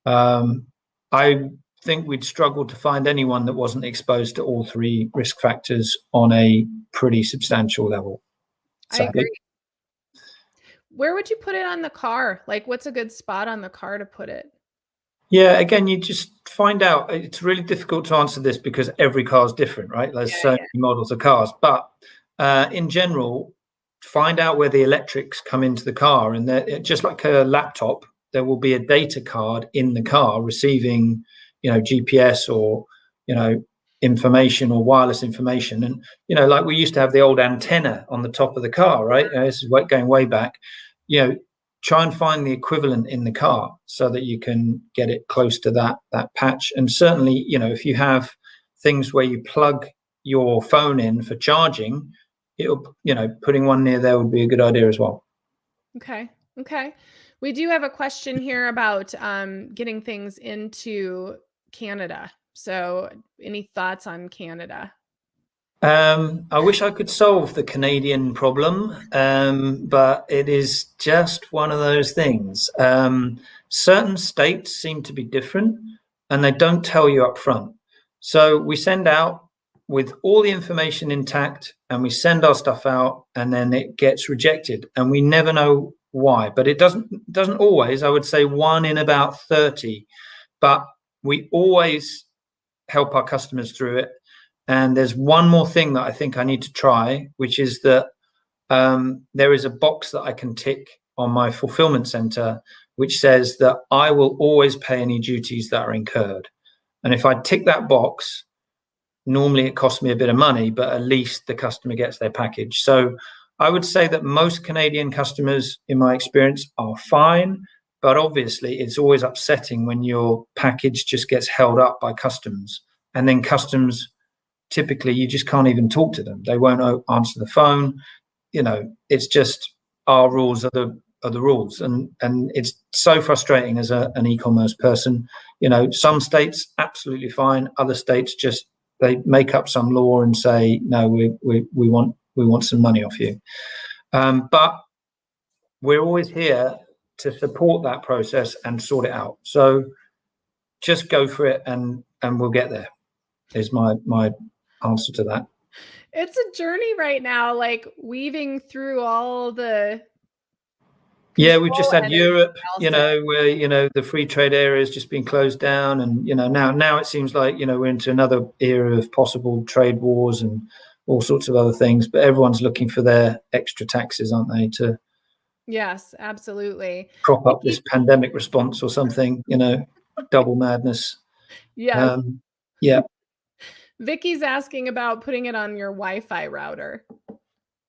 Speaker 2: I think we'd struggle to find anyone that wasn't exposed to all three risk factors on a pretty substantial level.
Speaker 1: I agree. Where would you put it on the car? Like, what's a good spot on the car to put it?
Speaker 2: Yeah, again, you just find out. It's really difficult to answer this because every car is different, right? There's so many models of cars. But in general, find out where the electrics come into the car. And just like a laptop, there will be a data card in the car receiving, GPS or, information or wireless information. And, like we used to have the old antenna on the top of the car, right? This is going way back. Try and find the equivalent in the car so that you can get it close to that patch. And certainly, if you have things where you plug your phone in for charging, putting one near there would be a good idea as well.
Speaker 1: Okay. We do have a question here about getting things into Canada. So any thoughts on Canada?
Speaker 2: I wish I could solve the Canadian problem, but it is just one of those things. Certain states seem to be different, and they don't tell you up front. So we send out with all the information intact, and we send our stuff out, and then it gets rejected, and we never know why. But it doesn't always. I would say 1 in about 30, but we always help our customers through it. And there's one more thing that I think I need to try, which is that there is a box that I can tick on my fulfillment center, which says that I will always pay any duties that are incurred. And if I tick that box, normally it costs me a bit of money, but at least the customer gets their package. So I would say that most Canadian customers, in my experience, are fine. But obviously, it's always upsetting when your package just gets held up by customs. And then customs, typically, you just can't even talk to them. They won't answer the phone. It's just our rules are the rules. And it's so frustrating as an e-commerce person. Some states, absolutely fine. Other states they make up some law and say, no, we want some money off you. But we're always here to support that process and sort it out. So just go for it and we'll get there, is my answer to that.
Speaker 1: It's a journey right now, like weaving through all the
Speaker 2: we've just had Europe, where the free trade area has just been closed down, and now it seems like we're into another era of possible trade wars and all sorts of other things, but everyone's looking for their extra taxes, aren't they, to
Speaker 1: yes, absolutely
Speaker 2: prop up this pandemic response or something, double madness.
Speaker 1: Yes.
Speaker 2: Yeah.
Speaker 1: Vicky's asking about putting it on your Wi-Fi router.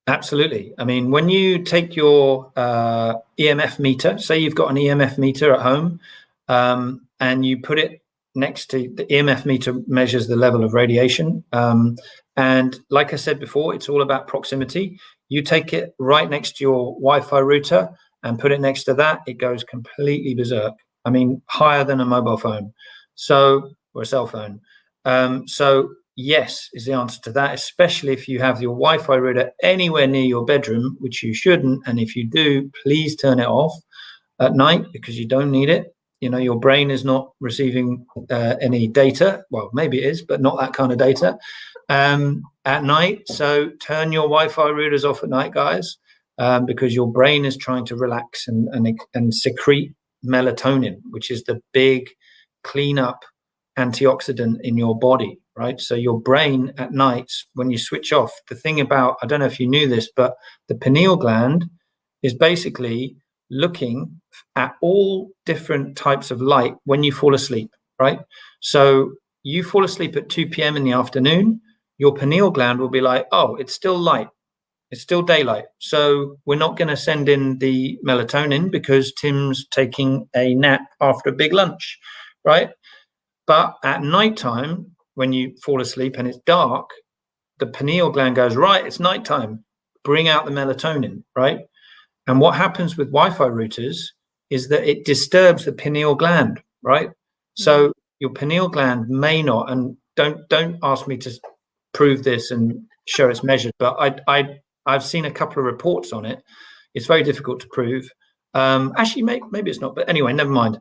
Speaker 2: Absolutely. I mean, when you take your EMF meter, say you've got an EMF meter at home, and you put it next to the EMF meter, measures the level of radiation. And like I said before, it's all about proximity. You take it right next to your Wi-Fi router and put it next to that, it goes completely berserk. I mean, higher than a mobile phone, or a cell phone. So yes is the answer to that, especially if you have your Wi-Fi router anywhere near your bedroom, which you shouldn't. And if you do, please turn it off at night because you don't need it. your brain is not receiving any data. Well, maybe it is, but not that kind of data at night. So turn your Wi-Fi routers off at night, guys, because your brain is trying to relax and secrete melatonin, which is the big cleanup antioxidant in your body, right? So your brain at night, when you switch off, the thing about, I don't know if you knew this, but the pineal gland is basically looking at all different types of light when you fall asleep, right? So you fall asleep at 2 p.m. in the afternoon, your pineal gland will be like, oh, it's still light. It's still daylight. So we're not going to send in the melatonin because Tim's taking a nap after a big lunch, right? But at nighttime, when you fall asleep and it's dark, the pineal gland goes, right, it's nighttime. Bring out the melatonin, right? And what happens with Wi-Fi routers is that it disturbs the pineal gland, right? So your pineal gland may not, and don't ask me to prove this and show it's measured, but I've seen a couple of reports on it. It's very difficult to prove. Actually, maybe it's not, but anyway, never mind.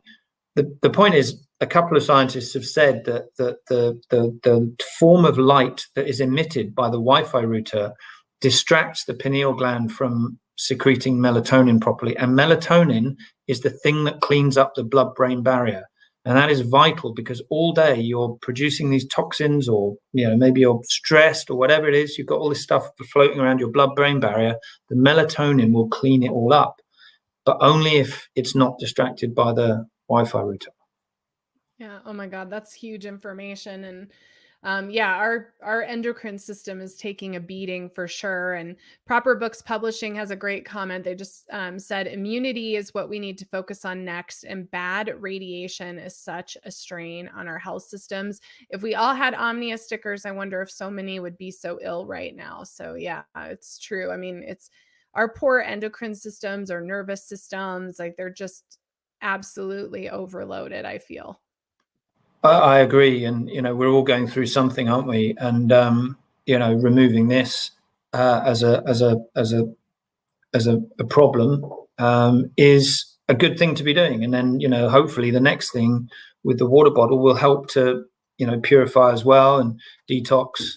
Speaker 2: The point is, a couple of scientists have said that the form of light that is emitted by the Wi-Fi router distracts the pineal gland from secreting melatonin properly. And melatonin is the thing that cleans up the blood-brain barrier. And that is vital because all day you're producing these toxins, or maybe you're stressed or whatever it is. You've got all this stuff floating around your blood-brain barrier. The melatonin will clean it all up, but only if it's not distracted by the Wi-Fi router.
Speaker 1: Yeah. Oh my God, that's huge information. And yeah, our endocrine system is taking a beating for sure. And Proper Books Publishing has a great comment. They just said immunity is what we need to focus on next, and bad radiation is such a strain on our health systems. If we all had Omnia stickers, I wonder if so many would be so ill right now. So yeah, it's true. I mean, it's our poor endocrine systems, our nervous systems, like they're just absolutely overloaded, I feel.
Speaker 2: I agree, and we're all going through something, aren't we? And removing this as a problem is a good thing to be doing. And then hopefully the next thing with the water bottle will help to purify as well and detox.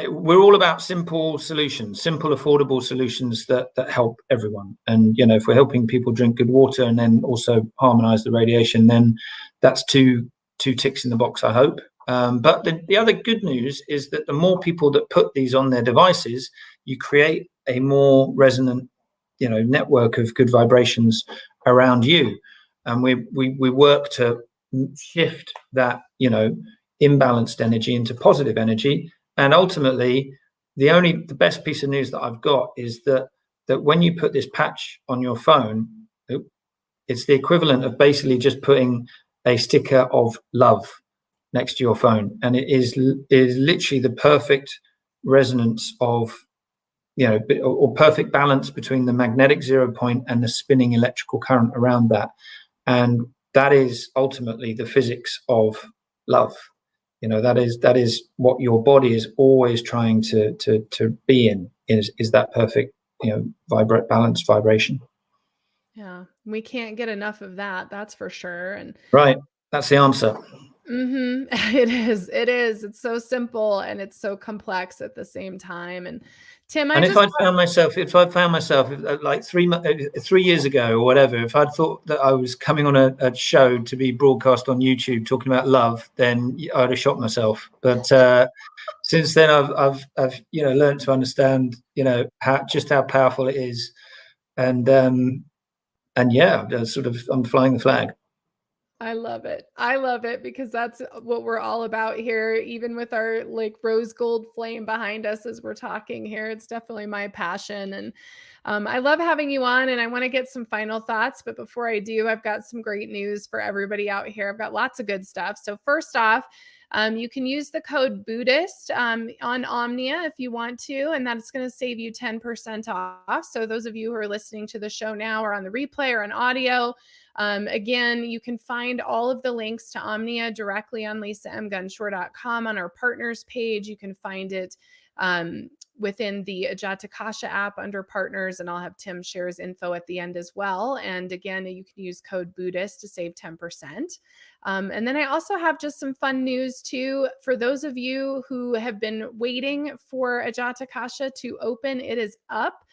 Speaker 2: We're all about simple solutions, simple, affordable solutions that help everyone. And if we're helping people drink good water and then also harmonize the radiation, then that's two ticks in the box, I hope. But the other good news is that the more people that put these on their devices, you create a more resonant network of good vibrations around you. And we work to shift that imbalanced energy into positive energy. And ultimately, the best piece of news that I've got is that when you put this patch on your phone, it's the equivalent of basically just putting a sticker of love next to your phone, and it is literally the perfect resonance of or perfect balance between the magnetic 0 point and the spinning electrical current around that, and that is ultimately the physics of love. That is what your body is always trying to be in, is that perfect, balanced vibration.
Speaker 1: Yeah, we can't get enough of that. That's for sure. And
Speaker 2: Right. That's the answer.
Speaker 1: it is. It is. It's so simple and it's so complex at the same time. And Tim,
Speaker 2: And if I'd found myself like 3 years ago or whatever, if I'd thought that I was coming on a show to be broadcast on YouTube talking about love, then I'd have shot myself. But since then, I've learned to understand how powerful it is, and yeah, I'm flying the flag.
Speaker 1: I love it. I love it because that's what we're all about here, even with our like rose gold flame behind us as we're talking here. It's definitely my passion. And I love having you on, and I want to get some final thoughts. But before I do, I've got some great news for everybody out here. I've got lots of good stuff. So, first off, you can use the code Buddhist on Omnia if you want to, and that's going to save you 10% off. So, those of you who are listening to the show now or on the replay or on audio, again, you can find all of the links to Omnia directly on lisamgunshore.com on our partners page. You can find it within the Ajatakasha app under partners, and I'll have Tim share his info at the end as well. And again, you can use code Buddhist to save 10%. And then I also have just some fun news too. For those of you who have been waiting for Ajatakasha to open, it is up.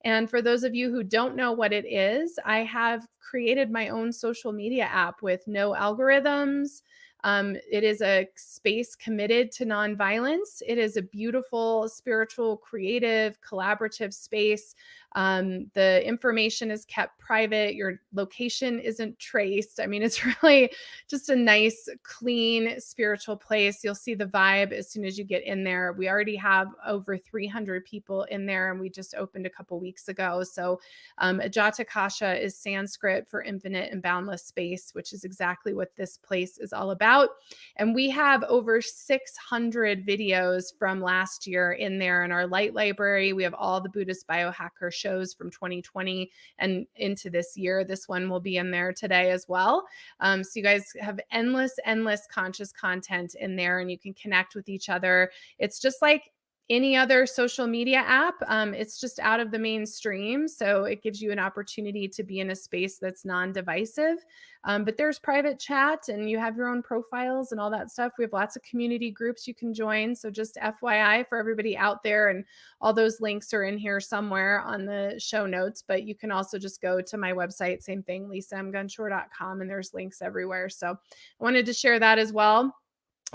Speaker 1: And for those of you who don't know what it is, I have created my own social media app with no algorithms. It is a space committed to nonviolence. It is a beautiful, spiritual, creative, collaborative space. The information is kept private. Your location isn't traced. I mean, it's really just a nice, clean, spiritual place. You'll see the vibe as soon as you get in there. We already have over 300 people in there, and we just opened a couple weeks ago. So Ajatakasha is Sanskrit for infinite and boundless space, which is exactly what this place is all about. And we have over 600 videos from last year in there in our light library. We have all the Buddhist Biohacker shows from 2020 and into this year. This one will be in there today as well. So you guys have endless conscious content in there, and you can connect with each other. It's just like any other social media app. It's just out of the mainstream. So it gives you an opportunity to be in a space that's non-divisive. But there's private chat, and you have your own profiles and all that stuff. We have lots of community groups you can join. So just FYI for everybody out there, and all those links are in here somewhere on the show notes. But you can also just go to my website, same thing, lisamgunshore.com, and there's links everywhere. So I wanted to share that as well.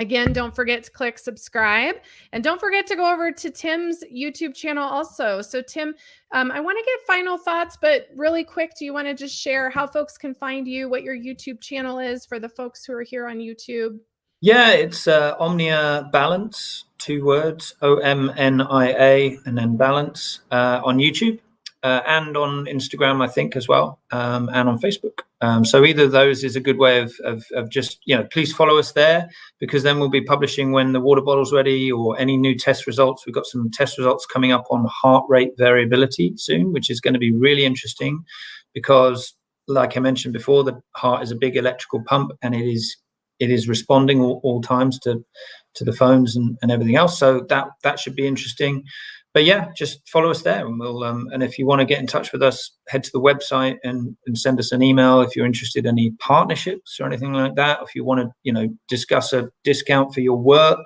Speaker 1: Again, don't forget to click subscribe, and don't forget to go over to Tim's YouTube channel also. So Tim, I want to get final thoughts, but really quick, do you want to just share how folks can find you, what your YouTube channel is for the folks who are here on YouTube?
Speaker 2: Yeah, it's Omnia Balance, 2 words, OMNIA, and then Balance on YouTube and on Instagram, I think, as well, and on Facebook. So either of those is a good way of just, please follow us there, because then we'll be publishing when the water bottle's ready or any new test results. We've got some test results coming up on heart rate variability soon, which is going to be really interesting because, like I mentioned before, the heart is a big electrical pump, and it is responding all times to the phones and everything else. So that should be interesting. But yeah, just follow us there, and we'll and if you want to get in touch with us, head to the website and send us an email if you're interested in any partnerships or anything like that. If you want to, discuss a discount for your work,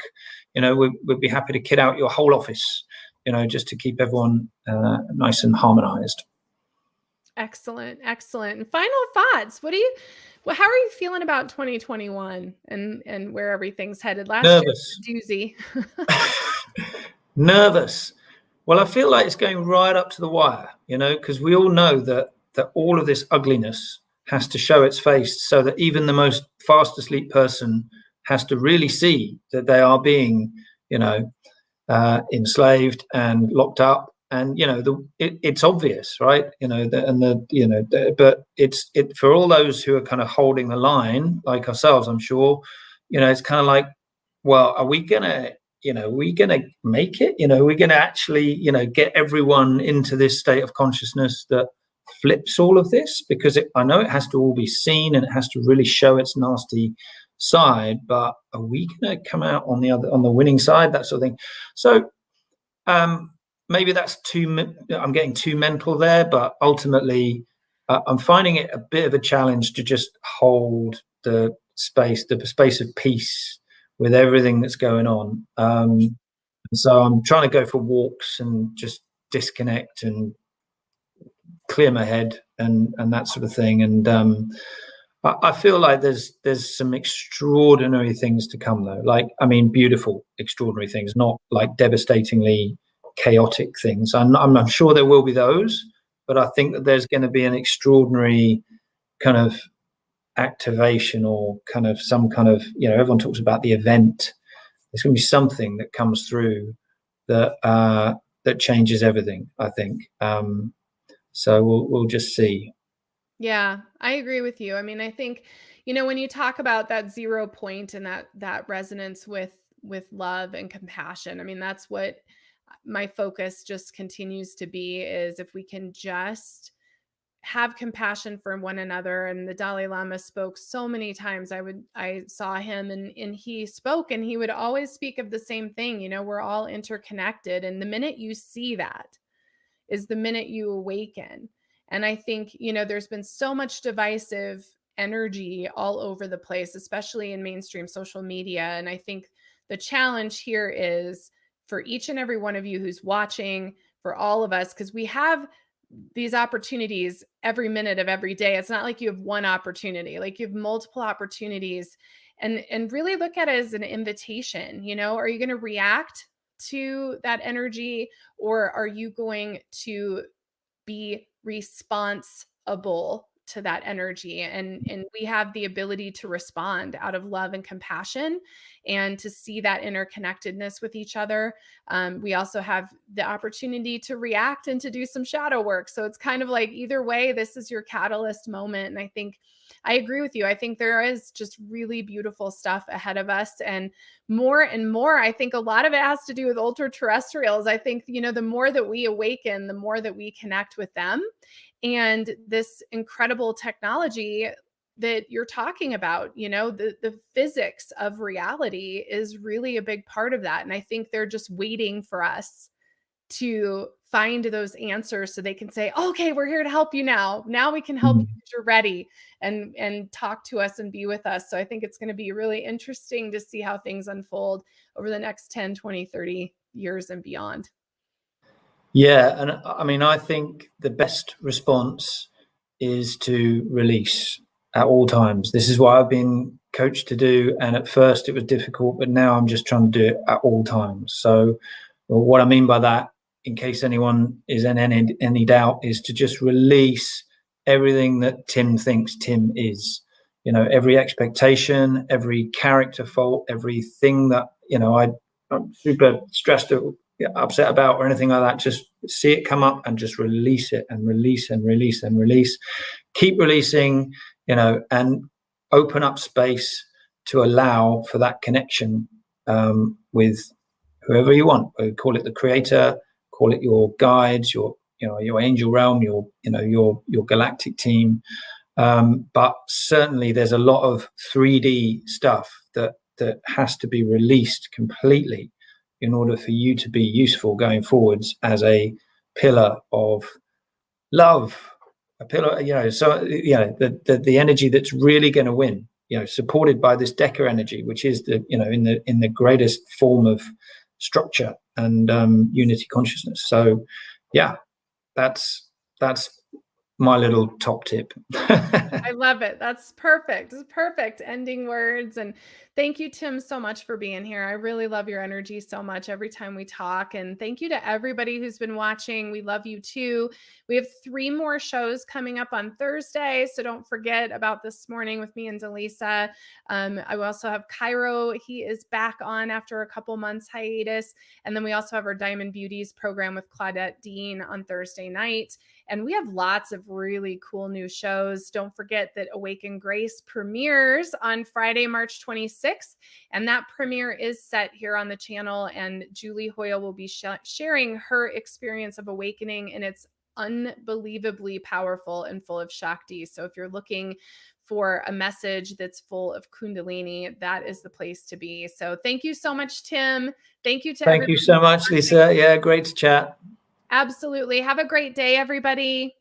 Speaker 2: we'd be happy to kit out your whole office, just to keep everyone nice and harmonized.
Speaker 1: Excellent. And final thoughts. How are you feeling about 2021 and where everything's headed?
Speaker 2: Nervous.
Speaker 1: Doozy.
Speaker 2: Nervous. Well, I feel like it's going right up to the wire, because we all know that all of this ugliness has to show its face, so that even the most fast asleep person has to really see that they are being, enslaved and locked up. And it's obvious, right? But it's for all those who are kind of holding the line, like ourselves, I'm sure. It's kind of like, well, are we gonna make it? We're gonna actually, get everyone into this state of consciousness that flips all of this, because I know it has to all be seen and it has to really show its nasty side. But are we gonna come out on the winning side? That sort of thing. So. Maybe that's I'm getting too mental there, but ultimately I'm finding it a bit of a challenge to just hold the space of peace with everything that's going on. So I'm trying to go for walks and just disconnect and clear my head and that sort of thing. And I feel like there's some extraordinary things to come, though. Beautiful, extraordinary things, not like devastatingly chaotic things. I'm sure there will be those, but I think that there's going to be an extraordinary kind of activation, or kind of some kind of, everyone talks about the event. There's going to be something that comes through that changes everything, I think. So we'll just see.
Speaker 1: Yeah, I agree with you. I mean, I think, when you talk about that 0 point and that resonance with love and compassion, I mean, that's what my focus just continues to be, is if we can just have compassion for one another. And the Dalai Lama spoke so many times. I saw him and he spoke, and he would always speak of the same thing. You know, we're all interconnected. And the minute you see that is the minute you awaken. And I think, you know, there's been so much divisive energy all over the place, especially in mainstream social media. And I think the challenge here is for each and every one of you who's watching, for all of us, because we have these opportunities every minute of every day. It's not like you have one opportunity, like you have multiple opportunities, and really look at it as an invitation. You know, are you going to react to that energy, or are you going to be responsible to that energy? And we have the ability to respond out of love and compassion, and to see that interconnectedness with each other. We also have the opportunity to react and to do some shadow work. So it's kind of like either way, this is your catalyst moment. And I think I agree with you. I think there is just really beautiful stuff ahead of us, and more, I think a lot of it has to do with ultra terrestrials. I think, you know, the more that we awaken, the more that we connect with them. And this incredible technology that you're talking about, you know, the physics of reality is really a big part of that. And I think they're just waiting for us to find those answers so they can say, okay, we're here to help you now. Now we can help you because you're ready, and talk to us and be with us. So I think it's going to be really interesting to see how things unfold over the next 10, 20, 30 years and beyond.
Speaker 2: Yeah. And I mean, I think the best response is to release at all times. This is what I've been coached to do. And at first it was difficult, but now I'm just trying to do it at all times. So what I mean by that, in case anyone is in any doubt, is to just release everything that Tim thinks Tim is. You know, every expectation, every character fault, everything that, you know, I'm super stressed or upset about or anything like that. Just see it come up and just release it, and release and release and release. Keep releasing, you know, and open up space to allow for that connection with whoever you want. Call it the creator, call it your guides, your angel realm, your galactic team. But certainly there's a lot of 3D stuff that has to be released completely in order for you to be useful going forwards as a pillar of love, a pillar, you know, so, you know, the energy that's really going to win, you know, supported by this Deca energy, which is the, you know, in the greatest form of structure and unity consciousness. So yeah, that's my little top tip.
Speaker 1: I love it. That's perfect. It's perfect ending words. And thank you, Tim, so much for being here. I really love your energy so much every time we talk. And thank you to everybody who's been watching. We love you too. We have 3 more shows coming up on Thursday, so don't forget about This Morning with me and Delisa. I also have Cairo. He is back on after a couple months hiatus. And then we also have our Diamond Beauties program with Claudette Dean on Thursday night. And we have lots of really cool new shows. Don't forget that Awaken Grace premieres on Friday, March 26th. And that premiere is set here on the channel. And Julie Hoyle will be sharing her experience of awakening. And it's unbelievably powerful and full of Shakti. So if you're looking for a message that's full of Kundalini, that is the place to be. So thank you so much, Tim. Thank you to
Speaker 2: everybody. Thank you so much, Lisa. Yeah, great to chat.
Speaker 1: Absolutely. Have a great day, everybody.